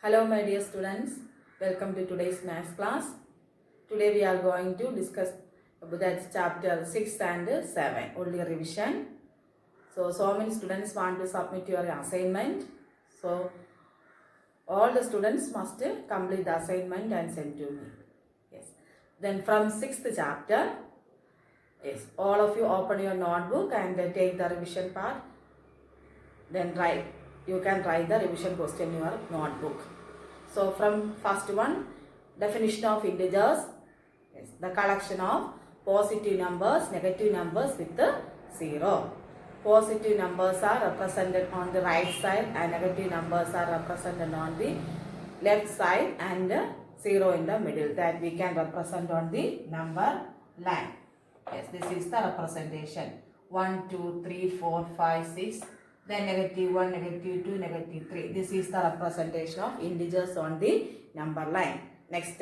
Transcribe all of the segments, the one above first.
Hello my dear students, welcome to today's maths class. Today we are going to discuss about that chapter 6 and 7, only revision. So many students want to submit your assignment. So all the students must complete the assignment and send to me. Yes. Then from 6th chapter, yes, all of you open your notebook and take the revision part. Then you can write the revision question in your notebook. So from first one, definition of integers, yes, the collection of positive numbers, negative numbers with the 0. Positive numbers are represented on the right side and negative numbers are represented on the left side and 0 in the middle, that we can represent on the number line. Yes, this is the representation. 1, 2, 3, 4, 5, 6. Then negative 1, negative 2, negative 3. This is the representation of integers on the number line. Next,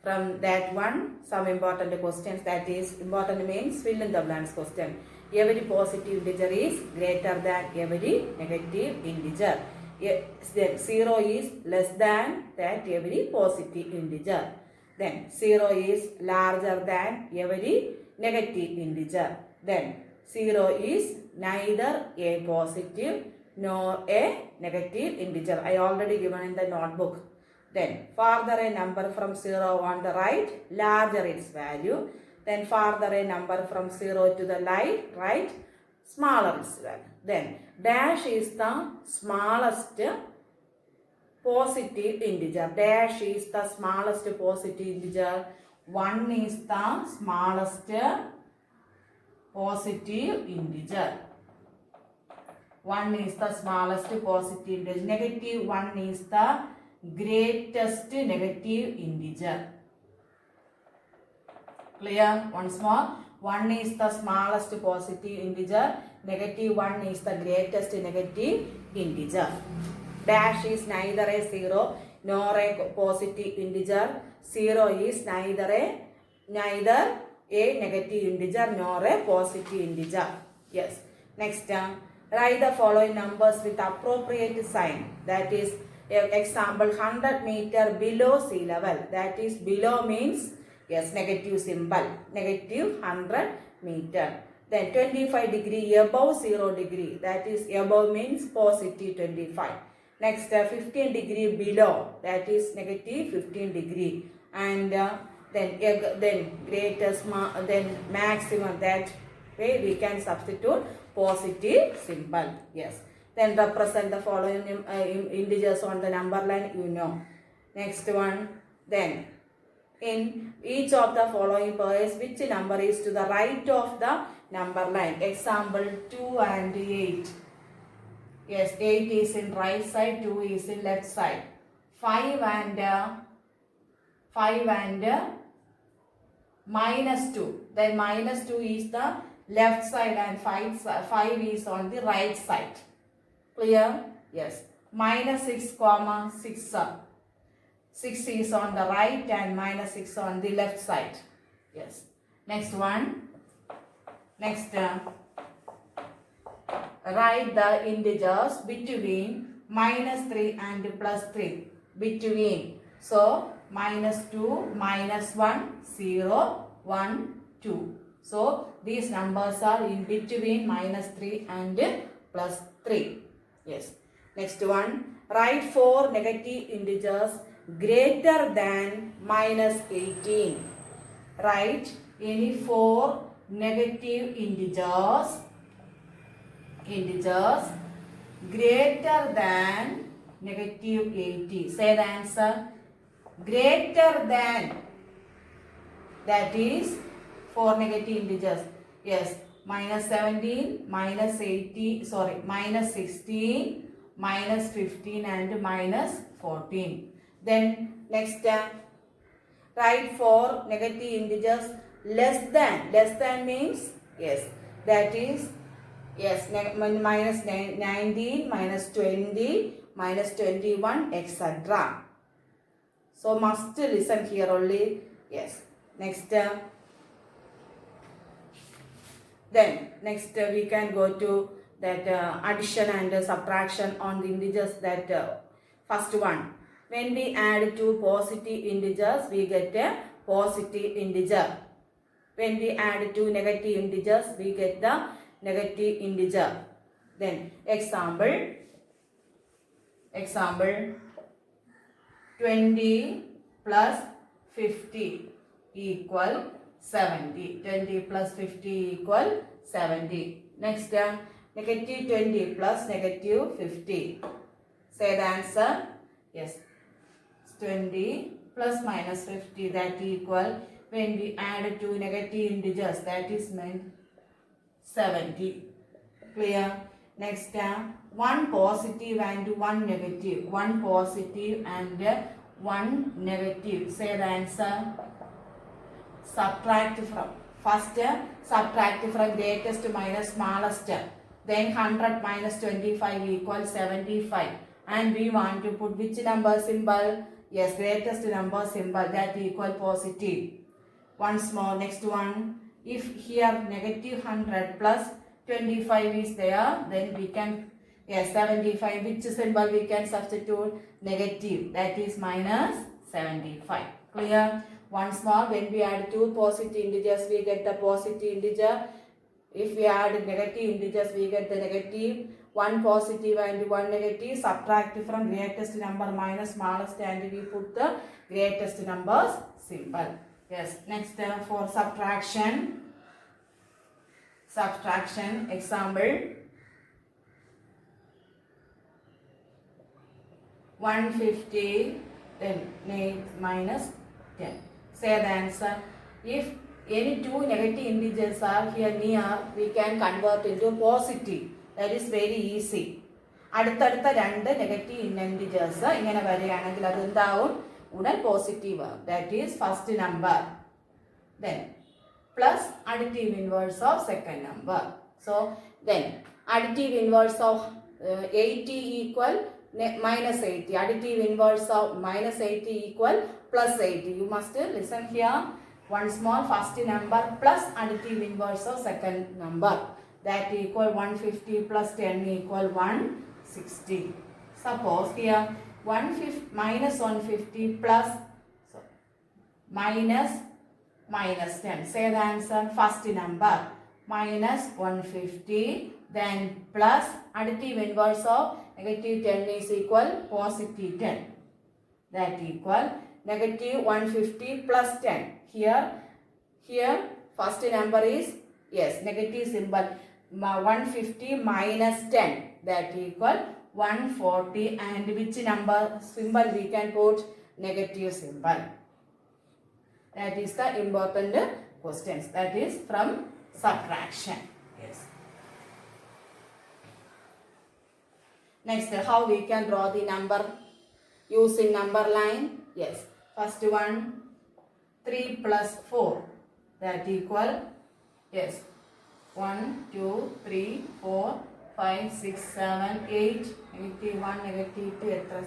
from that one, some important questions, that is, important means fill in the blanks question. Every positive integer is greater than every negative integer. Then 0 is less than that every positive integer. Then 0 is larger than every negative integer. Then 0 is neither a positive nor a negative integer. I already given in the notebook. Then farther a number from 0 on the right, larger its value. Then farther a number from 0 to the right, smaller its value. Then dash is the smallest positive integer. Dash is the smallest positive integer. 1 is the smallest positive integer. 1 is the smallest positive integer. Negative 1 is the greatest negative integer. Clear? Once more. 1 is the smallest positive integer. Negative 1 is the greatest negative integer. Dash is neither a 0 nor a positive integer. 0 is neither a negative integer nor a positive integer. Yes. Next, write the following numbers with appropriate sign. That is, example, 100 meter below sea level. That is, below means, yes, negative symbol. Negative 100 meter. Then 25 degree above 0 degree. That is, above means positive 25. Next, 15 degree below. That is negative 15 degree. And then greatest, then maximum, that way we can substitute positive symbol. Yes. Then represent the following integers on the number line, you know. Next one, then in each of the following pairs, which number is to the right of the number line? Example, 2 and 8. Yes, 8 is in right side, 2 is in left side. 5 and minus 2. Then minus 2 is the left side and 5 is on the right side. Clear? Yes. Minus 6 comma 6. 6 is on the right and minus 6 on the left side. Yes. Next one. Next, write the integers between minus 3 and plus 3. Between. So, minus 2, minus 1, 0, 1, 2. So, these numbers are in between minus 3 and plus 3. Yes. Next one. Write 4 negative integers greater than minus 18. Write any 4 negative integers greater than negative 80. Say the answer. Greater than, that is 4 negative integers. Yes, minus 17, minus 80, sorry, minus 16, minus 15 and minus 14. Then next, write 4 negative integers less than. Less than means, yes, that is, yes, minus 19, minus 20, minus 21, etc. So must listen here only. Yes. Next, then next we can go to that addition and subtraction on the integers. That first one, When we add two positive integers, we get a positive integer. When we add two negative integers, we get the negative integer. Then example 20 plus 50 equal 70. 20 plus 50 equal 70. Next, negative 20 plus negative 50. Say the answer. Yes. 20 plus minus 50, that equal, when we add two negative integers, that is meant 70. Clear? Next, one positive and one negative. One positive and one negative. Say the answer. Subtract from. First, subtract from greatest minus smallest. Then 100 minus 25 equals 75. And we want to put which number symbol? Yes, greatest number symbol, that equal positive. Once more, next one. If here negative 100 plus 25 is there, then we can, yes, 75. Which symbol we can substitute? Negative, that is minus 75. Clear? Once more, when we add two positive integers, we get the positive integer. If we add negative integers, we get the negative. One positive and one negative. Subtract from greatest number minus smallest and we put the greatest numbers symbol. Yes. Next, for subtraction. Example 150 then minus 10. Say the answer. If any two negative integers are here near, we can convert into positive. That is very easy. അടുത്തടുത്ത രണ്ട് negative integers ഇങ്ങനെ വരികയാണെങ്കിൽ അത് എന്താവും? ഉടൻ positive. That is first number. Then plus additive inverse of second number. So then additive inverse of 80 equal minus 80. Additive inverse of minus 80 equal plus 80. You must listen here. One small first number plus additive inverse of second number. That equal 150 plus 10 equal 160. Suppose here 150 minus 150 plus minus 10. Say the answer. First number minus 150, then plus additive inverse of negative 10 is equal positive 10. That equal negative 150 plus 10. Here first number is, yes, negative symbol. 150 minus 10, that equal 140. And which number symbol we can put? Negative symbol. That is the important questions. That is from subtraction. Yes. Next, how we can draw the number using number line? Yes. First one, 3 plus 4. That equal, yes, 1, 2, 3, 4, 5, 6, 7, 8, negative 1, negative 2, etc.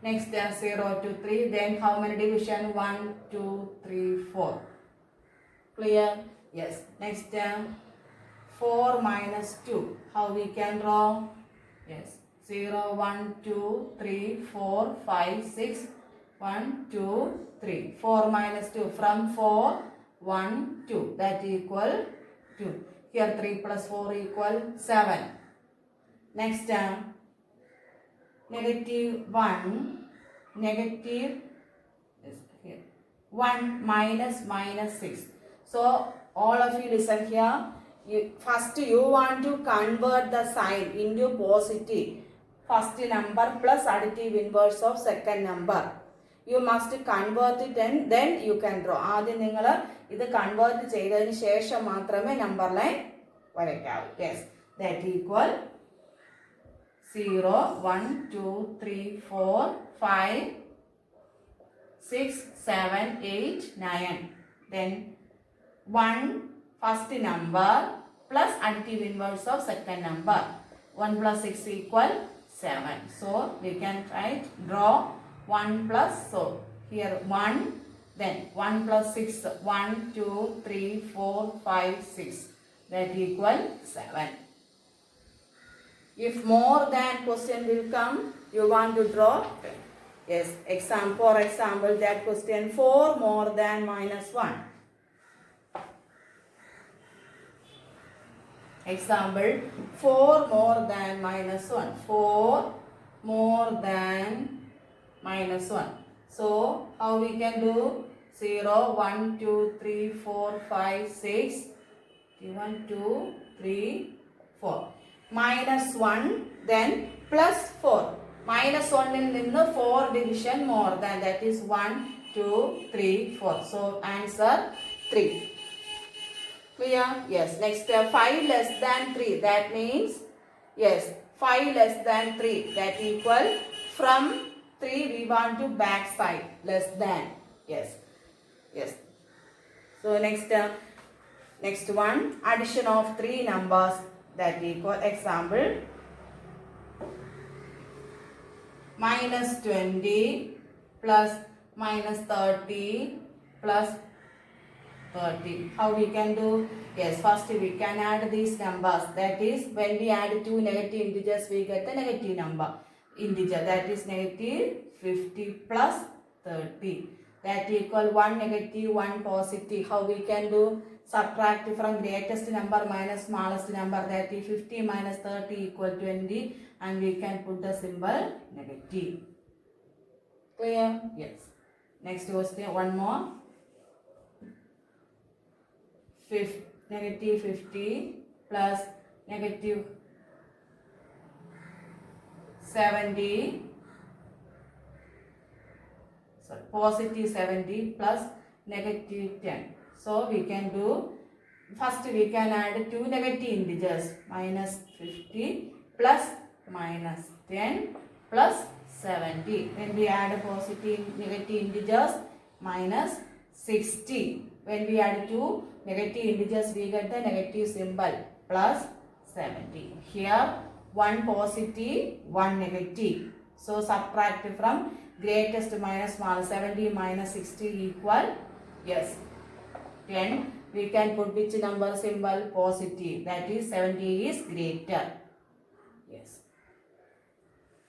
Next, 0 to 3. Then how many division? 1, 2, 3, 4. Clear? Yes. Next, 4 minus 2. How we can draw? Yes. 0, 1, 2, 3, 4, 5, 6, 1, 2, 3. 4 minus 2. From 4, 1, 2. That equal 2. Here 3 plus 4 equal 7. Next, negative 1, negative, yes, here, 1 minus 6. So, all of you listen here. First you want to convert the sign into positive. First number plus additive inverse of second number. You must convert it and then you can draw. ആദ്യം നിങ്ങൾ ഇത് convert ചെയ്തതിന് ശേഷം മാത്രമേ number line വരയ്ക്കാവൂ. Yes, that equal 0, 1, 2, 3, 4, 5, 6, 7, 8, 9. Then 1 first number plus additive inverse of second number. 1 plus 6 equal 7. So we can draw 1 plus, so here 1, then 1 plus 6, 1, 2, 3, 4, 5, 6. That equal 7. If more than question will come, you want to draw Yes, for example, that question 4 more than minus 1. Example 4 more than minus 1. 4 more than minus 1. So, how we can do? 0, 1, 2, 3, 4, 5, 6. 1, 2, 3, 4. Minus 1, then plus 4. Minus 1 in the 4 division more than, that is 1, 2, 3, 4. So, answer 3. Clear? Yes. Next, 5 less than 3. That means, yes, 5 less than 3. That equal, from 3 we want to back side. Less than. Yes. Yes. So, next one, addition of 3 numbers that equal, example, minus 20 plus minus 30 plus 30. How we can do? Yes, first we can add these numbers. That is, when we add two negative integers, we get a negative number. Integer, that is negative 50 plus 30. That equal 1 negative, 1 positive. How we can do? Subtract from greatest number minus smallest number. That is 50 minus 30 equal 20. And we can put the symbol negative. Clear? Yes. Next question, one more. Negative 50 plus negative 70, sorry, positive 70 plus negative 10. So we can do, first we can add two negative integers, minus 50 plus minus 10 plus 70. When we add positive negative integers, minus 60. When we add two negative integers, we get the negative symbol, plus 70. Here, one positive, one negative. So, subtract from greatest minus smallest. 70 minus 60 equal, yes, 10. We can put which number symbol? Positive. That is 70 is greater. Yes.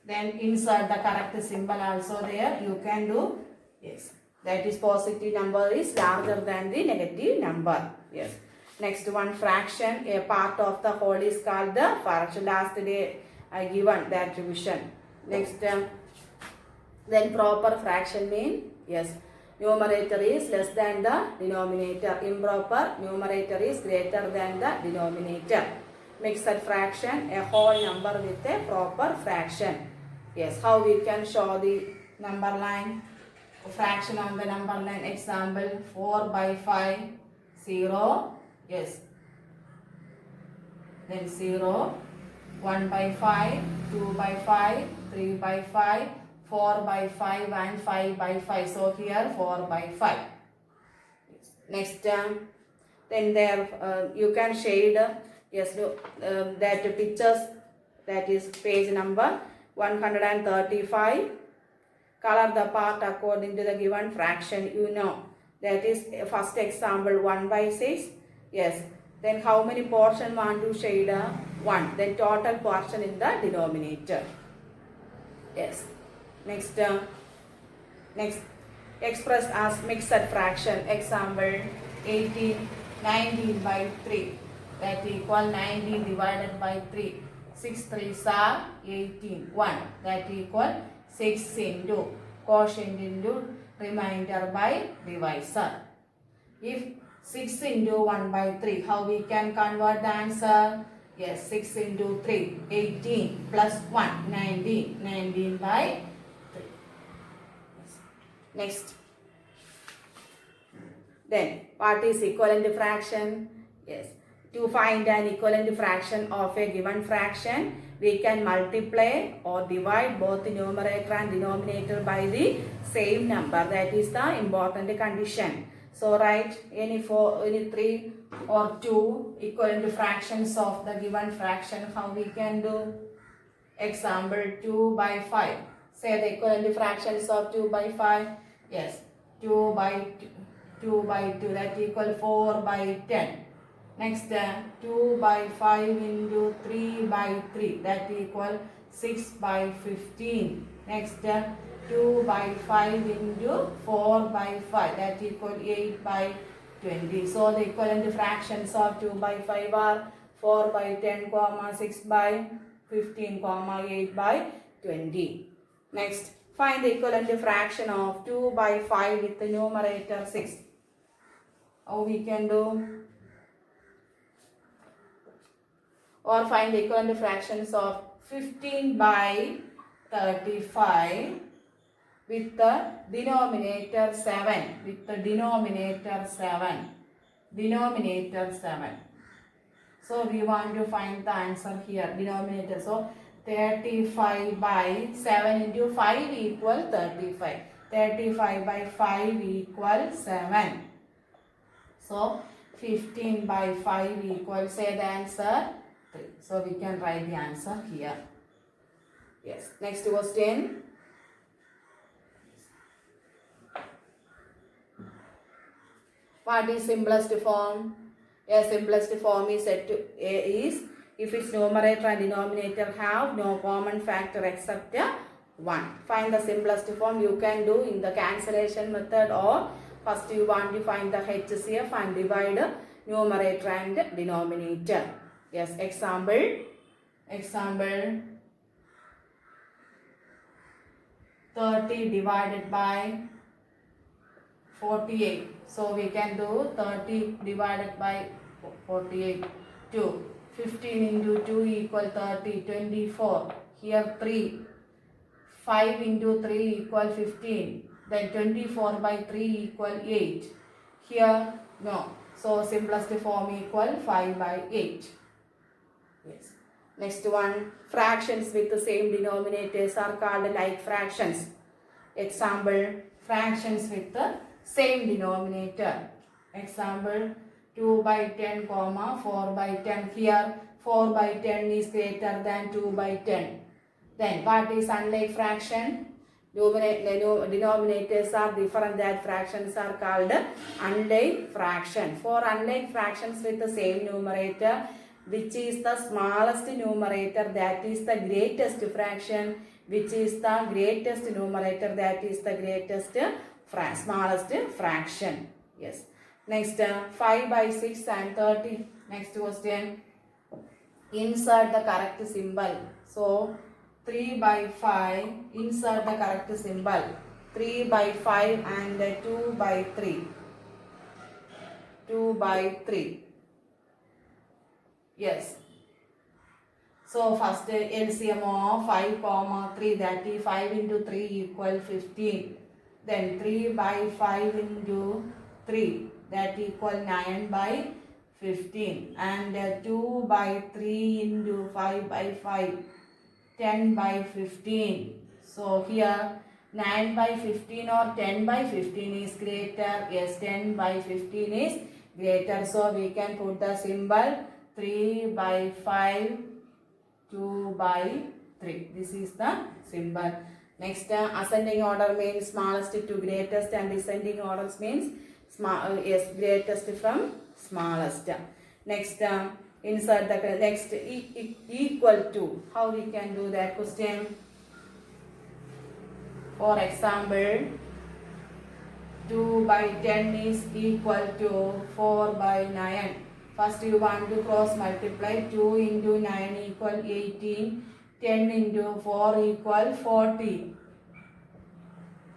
Then insert the correct symbol also there. You can do, yes. That is, positive number is larger than the negative number. Yes. Next one, fraction. A part of the whole is called the fraction. Last day I given that revision. Next, then proper fraction mean, yes, numerator is less than the denominator. Improper, numerator is greater than the denominator. Mixed fraction, a whole number with a proper fraction. Yes, how we can show the number line? Fraction on the number line. Example, 4 by 5, 0, yes, then 0, 1 by 5, 2 by 5, 3 by 5, 4 by 5 and 5 by 5. So here 4 by 5. Next, then there you can shade, yes, that pictures, that is page number 135. Color the part according to the given fraction, you know. That is first example, 1 by 6. Yes. Then how many portion want to shade? 1. Then total portion in the denominator. Yes. Next, next express as mixed fraction. Example, 19 by 3. That equal 19 divided by 3. 6 3s are 18. 1. That equal 6 into quotient into remainder by divisor. If 6 into 1 by 3, how we can convert the answer? Yes, 6 into 3, 18 plus 1, 19. 19 by 3. Next. Then, what is equivalent fraction? Yes. To find an equivalent fraction of a given fraction, we can multiply or divide both the numerator and denominator by the same number. That is the important condition. So write any 3 or 2 equivalent fractions of the given fraction. How we can do? Example, 2 by 5. Say the equivalent fractions of 2 by 5. Yes, 2 by 2 by 2, that equal 4 by 10. Next, 2 by 5 into 3 by 3, that equal 6 by 15. Next, 2 by 5 into 4 by 5, that equal 8 by 20. So the equivalent fractions of 2 by 5 are 4 by 10, 6 by 15, 8 by 20. Next, find the equivalent fraction of 2 by 5 with the numerator 6. How we can do? Or find the equivalent fractions of 15 by 35 with the denominator 7. With the denominator 7. Denominator 7. So we want to find the answer here. Denominator. So 35 by 7 into 5 equal 35. 35 by 5 equal 7. So 15 by 5 equals, say the answer 3. So we can write the answer here. Yes. Next question. What is simplest form? A simplest form is set to A is if its numerator and denominator have no common factor except 1. Find the simplest form. You can do in the cancellation method, or first you want to find the HCF and divide numerator and denominator. Yes, example 30 divided by 48. So we can do 30 divided by 48. 2. 15 into 2 equal 30. 24. Here 3. 5 into 3 equal 15. Then 24 by 3 equal 8. Here no. So simplest form equal 5 by 8. Yes. Next one. Fractions with the same denominators are called like fractions. Example, fractions with the same denominator. Example, 2 by 10, 4 by 10. Here 4 by 10 is greater than 2 by 10. Then what is unlike fraction? Denominators are different, that fractions are called unlike fraction. For unlike fractions with the same numerator, which is the smallest numerator, that is the greatest fraction. Which is the greatest numerator, that is the greatest smallest fraction. Yes. Next, 5 by 6 and 30. Next question. Insert the correct symbol. So 3 by 5. Insert the correct symbol. 3 by 5 and 2 by 3. 2 by 3. Yes. So first LCM of 5, 3, that is 5 into 3 equal 15. Then 3 by 5 into 3, that equal 9 by 15. And 2 by 3 into 5 by 5, 10 by 15. So here 9 by 15 or 10 by 15 is greater. Yes, 10 by 15 is greater. So we can put the symbol 3 by 5, 2 by 3. This is the symbol. Next, ascending order means smallest to greatest, and descending orders means greatest from smallest. Next, insert the next equal to. How we can do that question? For example, 2 by 10 is equal to 4 by 9. First you want to cross multiply. 2 into 9 equal 18. 10 into 4 equal 40.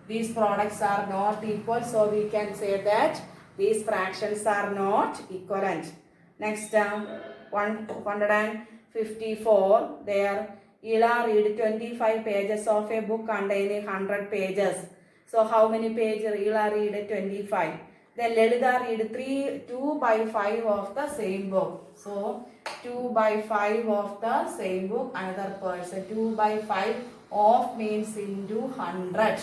These products are not equal, so we can say that these fractions are not equivalent. Next, 154. There, Ila read 25 pages of a book containing 100 pages. So how many pages Ila read? 25. Then Lalita read 2 by 5 of the same book. So 2 by 5 of the same book, another person. 2 by 5 of means into 100.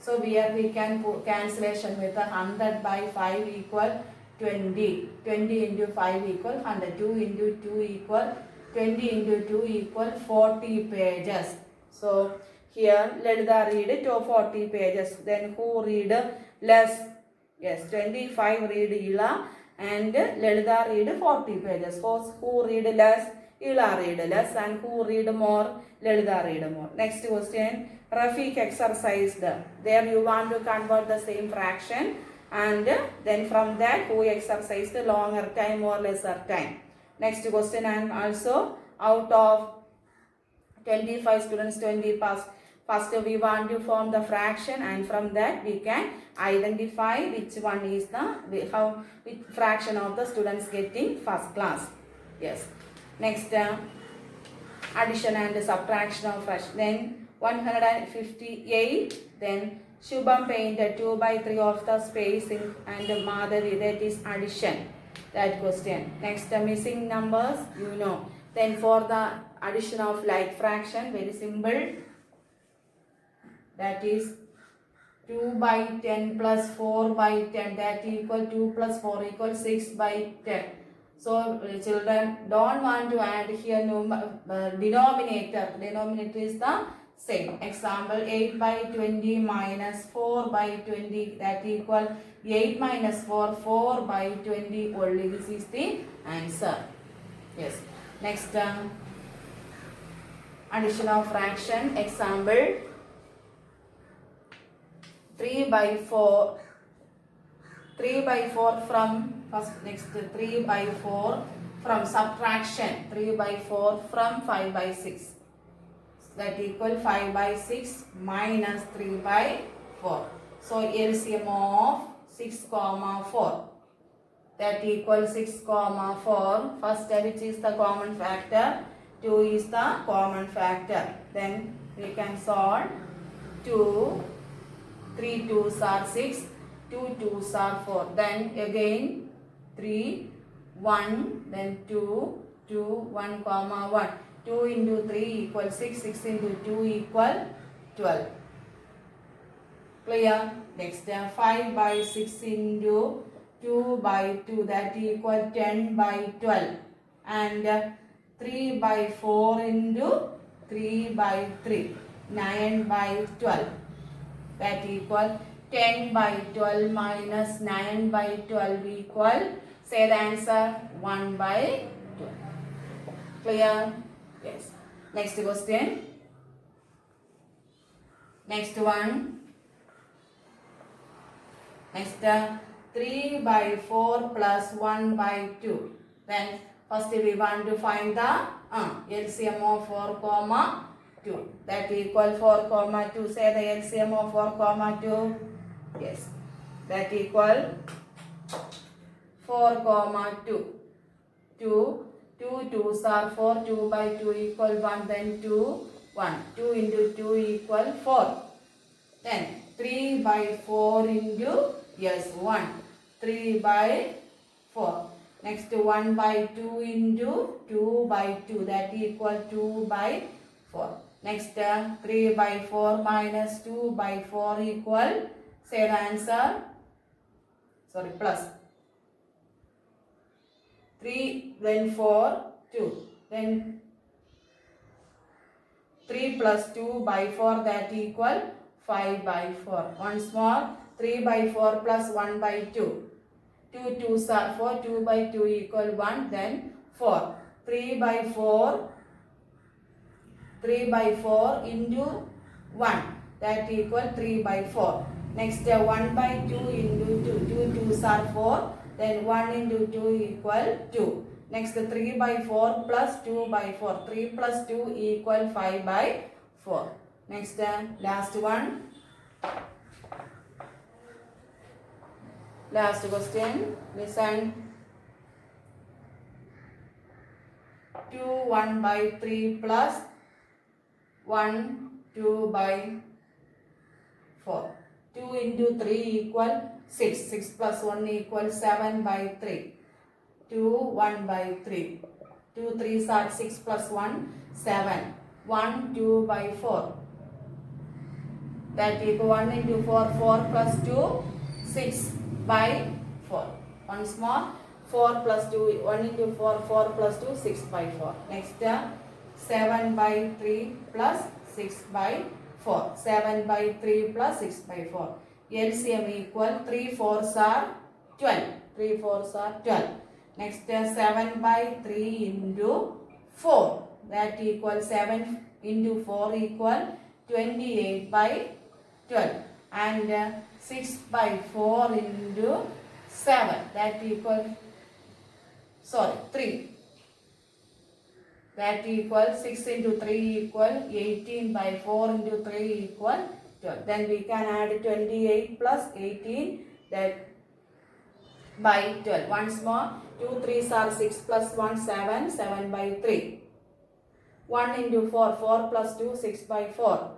So here we can put cancellation with 100 by 5 equal 20. 20 into 5 equal 100. 2 into 2 equal 20 into 2 equal 40 pages. So here Lalita read 40 pages. Then who read less? Yes, 25 read Ila and Lalita read 40 pages. Who read less? Ila read less, and who read more? Lalita read more. Next question. Rafiq exercised. There you want to convert the same fraction, and then from that who exercised longer time or lesser time. Next question, and also out of 25 students, 20 passed. First we want to form the fraction, and from that we can identify which one is the which fraction of the students getting first class. Yes. Next addition and subtraction of fraction. Then 158. Then Shubham painted 2 by 3 of the space in, and Madhavi, that is addition. That question. Next missing numbers, you know. Then for the addition of like fraction, very simple. That is 2 by 10 plus 4 by 10, that equal 2 plus 4 equals 6 by 10. So children don't want to add here denominator. Denominator is the same. Example 8 by 20 minus 4 by 20, that equal 8 minus 4, 4 by 20 only. This is the answer. Yes. Next addition of fraction. Example 3 by 4. 3 by 4 from first, next 3 by 4 from subtraction. 3 by 4 from 5 by 6. That equal 5 by 6 minus 3 by 4. So LCM of 6 comma 4. That equals 6 comma 4. First which is the common factor? 2 is the common factor. Then we can solve 2. 3 2s are 6, 2 2s are 4. Then again 3, 1, then 2, 2, 1 comma 1. 2 into 3 equals 6, 6 into 2 equal 12. Clear? Next 5 by 6 into 2 by 2, that equal 10 by 12. And 3 by 4 into 3 by 3, 9 by 12. That equal 10 by 12 minus 9 by 12 equal, say the answer, 1 by 12. Clear? Yes. Next question. Next one. Next 3 by 4 plus 1 by 2. Then first we want to find the LCM of 4 comma 2. That equal 4 comma 2. Say the LCM of 4 comma 2. Yes. That equal 4 comma 2. 2. 2 2s are 4. 2 by 2 equal 1. Then 2 1. 2 into 2 equal 4. Then 3 by 4 into, yes, 1. 3 by 4. Next 1 by 2 into 2 by 2. That equal 2 by 4. Next 3 by 4 minus 2 by 4 equal, say the answer, sorry, plus 3, then 4, 2. Then 3 plus 2 by 4, that equal 5 by 4. Once more, 3 by 4 plus 1 by 2. 2 2s are 4, 2 by 2 equal 1, then 4. 3 by 4, 3 by 4 into 1, that equal 3 by 4. Next 1 by 2 into 2, 2 2s are 4, then 1 into 2 equal 2. Next 3 by 4 plus 2 by 4, 3 plus 2 equal 5 by 4. Next last one. Last question. Listen. 2 1 by 3 plus 1 2 by 4. 2 into 3 equal 6. 6 plus 1 equal 7 by 3. 2 1 by 3. 2 3s are 6 plus 1 7. 1 2 by 4. That equal 1 into 4, 4 plus 2 6 by 4. Once more, 4 plus 2, 1 into 4, 4 plus 2, 6 by 4. Next 7 by 3 plus 6 by 4. 7 by 3 plus 6 by 4. LCM equal 3 4s are 12. 3 4s are 12. Next 7 by 3 into 4. That equals 7 into 4 equal 28 by 12. And 6 by 4 into 7. That equal, 3. That equal 6 into 3 equal 18 by 4 into 3 equal 12. Then we can add 28 plus 18, that by 12. Once more, 2 3s are 6 plus 1 7, 7 by 3. 1 into 4, 4 plus 2, 6 by 4.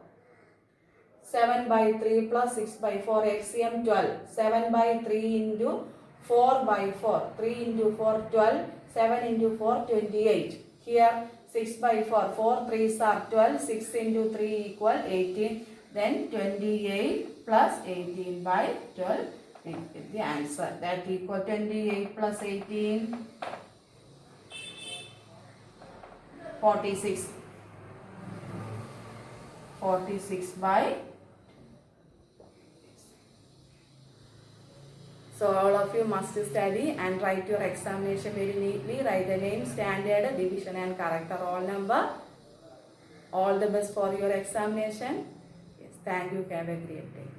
7 by 3 plus 6 by 4, LCM 12. 7 by 3 into 4 by 4. 3 into 4, 12. 7 into 4, 28. Here 6 by 4, 4 3s are 12. 6 into 3 equal 18. Then 28 plus 18 by 12. We get the answer. That equal 28 plus 18. 46. 46 by. So all of you must study and write your examination very neatly. Write the name, standard, division and character roll number. All the best for your examination. Yes, thank you. Have a great day.